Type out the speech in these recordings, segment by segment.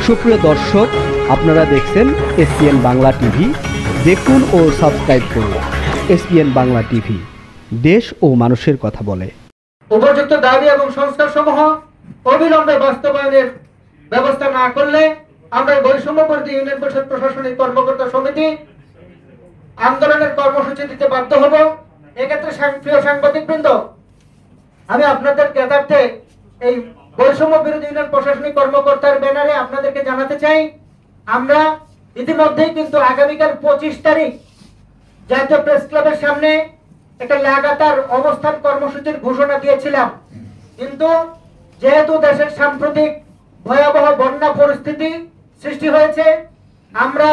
সুপ্রিয় দর্শক, আপনারা দেখছেন এসপিএন বাংলা টিভি। দেখুন ও সাবস্ক্রাইব করুন এসপিএন বাংলা টিভি, দেশ ও মানুষের কথা বলে। উপযুক্ত দাবি এবং সংস্কার সমূহ অবিলম্বে বাস্তবায়নের ব্যবস্থা না করলে আমরা বৈষম্য বিরোধী ইউনিয়ন পরিষদ প্রশাসনিক কর্মকর্তা সমিতি আন্দোলনের কর্মসূচি দিতে বাধ্য হব। এক্ষেত্রে প্রিয় সাংবাদিকবৃন্দ, আমি আপনাদের জ্ঞাতার্থে এই বৈষম্য বিরোধী ইউনিয়ন প্রশাসনিক কর্মকর্তার ব্যানারে আপনাদেরকে জানাতে চাই, আমরা ইতিমধ্যেই কিন্তু আগামীকাল 25 তারিখ জাতীয় প্রেস ক্লাবের সামনে একটা লাগাতার অবস্থান কর্মসূচির ঘোষণা দিয়েছিলাম। কিন্তু যেহেতু দেশের সাম্প্রতিক ভয়াবহ বন্যা পরিস্থিতি সৃষ্টি হয়েছে, আমরা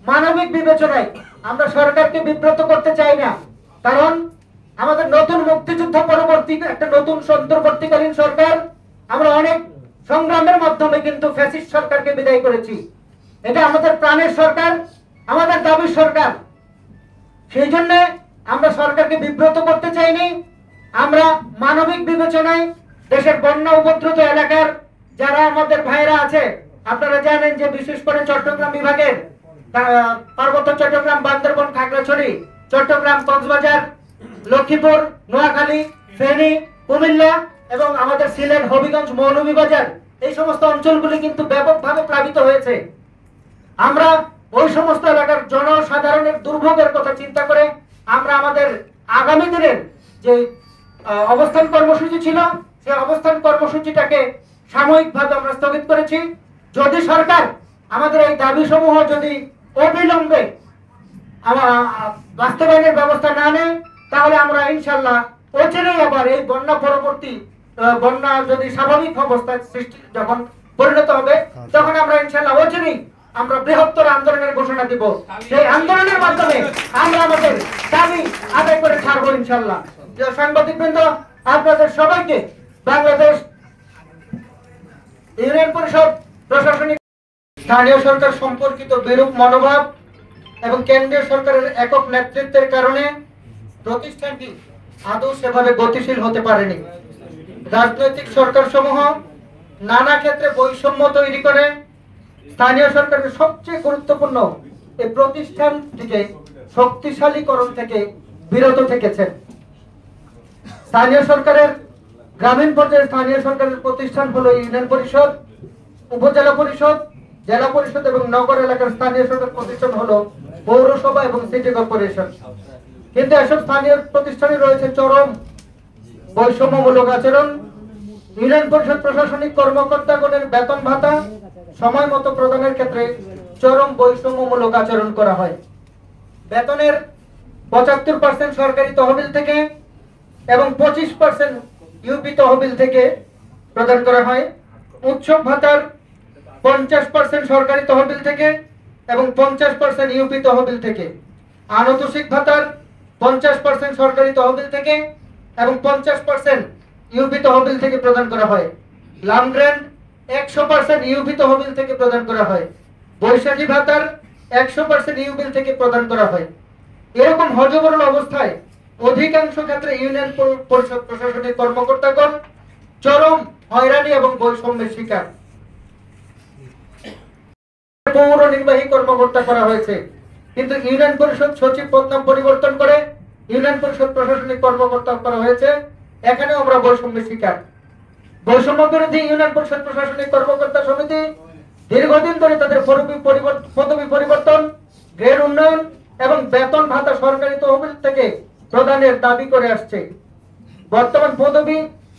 মানবিক বিবেচনায় আমরা সরকারকে বিব্রত করতে চাই না। কারণ আমাদের নতুন মুক্তিযুদ্ধ পরবর্তী একটা নতুন অন্তর্বর্তীকালীন সরকার, আমরা অনেক সংগ্রামের মাধ্যমে কিন্তু ফ্যাসিস্ট সরকারকে বিদায় করেছি। এটা আমাদের প্রাণের সরকার, আমাদের দাবির সরকার। সেই জন্য আমরা সরকারকে বিব্রত করতে চাইনি। আমরা মানবিক বিবেচনায় দেশের বন্যা উপদ্রুত এলাকার যারা আমাদের ভাইরা আছে, আপনারা জানেন যে বিশেষ করে চট্টগ্রাম বিভাগের পার্বত্য চট্টগ্রাম, বান্দরবান, খাগড়াছড়ি, চট্টগ্রাম, কক্সবাজার, লক্ষ্মীপুর, নোয়াখালী, ফেনী, কুমিল্লা এবং আমাদের সিলেট, হবিগঞ্জ, মৌলভীবাজার, এই সমস্ত অঞ্চলগুলি কিন্তু ব্যাপকভাবে প্লাবিত হয়েছে। আমরা ওই সমস্ত এলাকার জনসাধারণের দুর্ভোগের কথা চিন্তা করে আমরা আমাদের আগামী দিনের যে অবস্থান কর্মসূচি ছিল, সেই অবস্থান কর্মসূচিটাকে সাময়িকভাবে আমরা স্থগিত করেছি। যদি সরকার আমাদের এই দাবি সমূহ যদি অবিলম্বে বাস্তবায়নের ব্যবস্থা না নেয়, তাহলে আমরা ইনশাল্লাহ অচিরেই আবার এই বন্যা পরবর্তী বন্যা যদি স্বাভাবিক অবস্থায় সৃষ্টি যখন পরিণত হবে, তখন আমরা ইনশাল্লাহ অচিরেই আমরা বৃহত্তর আন্দোলনের ঘোষণা দিব। সেই আন্দোলনের মাধ্যমে আমরা আমাদের দাবি আদায় করে ছাড়বো ইনশাল্লাহ। সাংবাদিকবৃন্দ, আপনাদের সবাইকে বাংলাদেশ ইউনিয়ন পরিষদ প্রশাসনিক স্থানীয় সরকার সম্পর্কিত বিরূপ মনোভাব এবং কেন্দ্রীয় সরকারের একক নেতৃত্বের কারণে প্রতিষ্ঠানটি আদৌ সেভাবে গতিশীল হতে পারেনি। রাজনৈতিক সরকার সমূহ নানা ক্ষেত্রে বৈষম্য তৈরি করে স্থানীয় সরকারের সবচেয়ে গুরুত্বপূর্ণ এই প্রতিষ্ঠানটিকে শক্তিশালীকরণ থেকে বিরত থেকেছেন। স্থানীয় সরকারের গ্রামীণ পর্যায়ে স্থানীয় সরকারের প্রতিষ্ঠান হলো ইউনিয়ন পরিষদ, উপজেলা পরিষদ, জেলা পরিষদ এবং নগর এলাকার স্থানীয় সরকার প্রতিষ্ঠান হলো পৌরসভা এবং সিটি কর্পোরেশন। কিন্তু এসব স্থানীয় প্রতিষ্ঠানে রয়েছে চরম বৈষম্যমূলক আচরণ। ইউনিয়ন পরিষদ প্রশাসনিক কর্মকর্তাগণের বেতন ভাতা সময় মতো প্রদানের ক্ষেত্রে চরম বৈষম্যমূলক আচরণ করা হয়। বেতনের 75% সরকারি তহবিল থেকে এবং 25% ইউপি তহবিল থেকে প্রদান করা হয়। উৎসব ভাতার 50% সরকারি তহবিল থেকে এবং 50% ইউপি তহবিল থেকে। আনুতোষিক ভাতার 50% সরকারি তহবিল থেকে এবং 50% ইউপি তহবিল থেকে প্রদান করা হয়। লাম গ্র্যান্ট 100% ইউপি তহবিল থেকে প্রদান করা হয়। বৈশাখী ভাতার 100% ইউপি থেকে প্রদান করা হয়। এরকম হযবরল অবস্থায় অধিকাংশ ক্ষেত্রে ইউনিয়ন পরিষদ প্রশাসনিক কর্মকর্তাগণ চরম হয়রানি এবং বৈষম্যের শিকার। পৌর নির্বাহী কর্মকর্তা করা হয়েছে, কিন্তু ইউনিয়ন পরিষদ সচিব পদ নাম পরিবর্তন করে ইউনিয়ন পরিষদ প্রশাসনিক কর্মকর্তা করা হয়েছে। এখানেও আমরা বৈষম্যের শিকার। বৈষম্য বিরোধী ইউনিয়ন পরিষদ প্রশাসনিক কর্মকর্তা সমিতি দীর্ঘদিন ধরে তাদের পদবি পরিবর্তন, গ্রেড উন্নয়ন এবং বেতন ভাতা সরকারি তহবিল থেকে প্রদানের দাবি করে আসছে। বর্তমান পদবি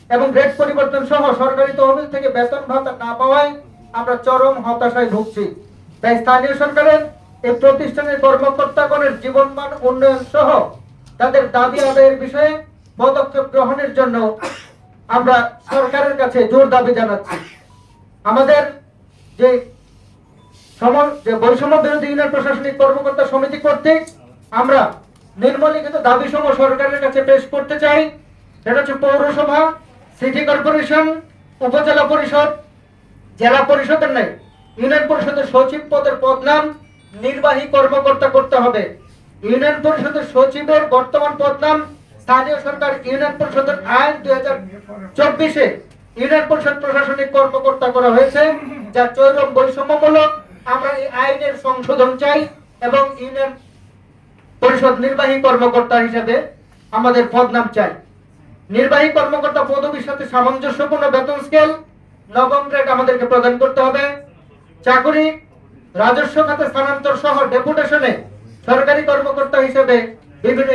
এবং গ্রেড পরিবর্তন সহ সরকারি তহবিল থেকে বেতন ভাতা না পাওয়ায় আমরা চরম হতাশায় ভুগছি। তাই স্থানীয় সরকারের এই প্রতিষ্ঠানের কর্মকর্তাগণের জীবনমান উন্নয়ন সহ তাদের দাবি আদায়ের বিষয়ে পদক্ষেপ গ্রহণের জন্য আমরা সরকারের কাছে জোর দাবি জানাচ্ছি। আমাদের যে বৈষম্য বিরোধী ইউনিয়ন প্রশাসনিক কর্মকর্তা সমিতি কর্তৃক আমরা নিম্নলিখিত দাবি সমূহ সরকারের কাছে পেশ করতে চাই। সেটা হচ্ছে পৌরসভা, সিটি কর্পোরেশন, উপজেলা পরিষদ, জেলা পরিষদের নেই ইউনিয়ন পরিষদের সচিব পদের পদ নাম নির্বাহী কর্মকর্তা করতে হবে। ইউনিয়ন পরিষদের সচিবের বর্তমান পদ নাম স্থানীয় সরকার ইউনিয়ন পরিষদের আইন 2024-এ ইউনিয়ন পরিষদ প্রশাসনিক কর্মকর্তা করা হয়েছে, যা চরম বৈষম্যমূলক। আমরা এই আইনের সংশোধন চাই এবং ইউনিয়ন পরিষদ নির্বাহী কর্মকর্তা হিসেবে আমাদের পদনাম চাই। নির্বাহী কর্মকর্তা পদবীর সাথে সামঞ্জস্যপূর্ণ বেতন স্কেল নবম গ্রেড আমাদেরকে প্রদান করতে হবে। চাকরি, রাজস্ব খাতে স্থানান্তর সহ ডেপুটেশনে সরকারি কর্মকর্তা হিসেবে বিভিন্ন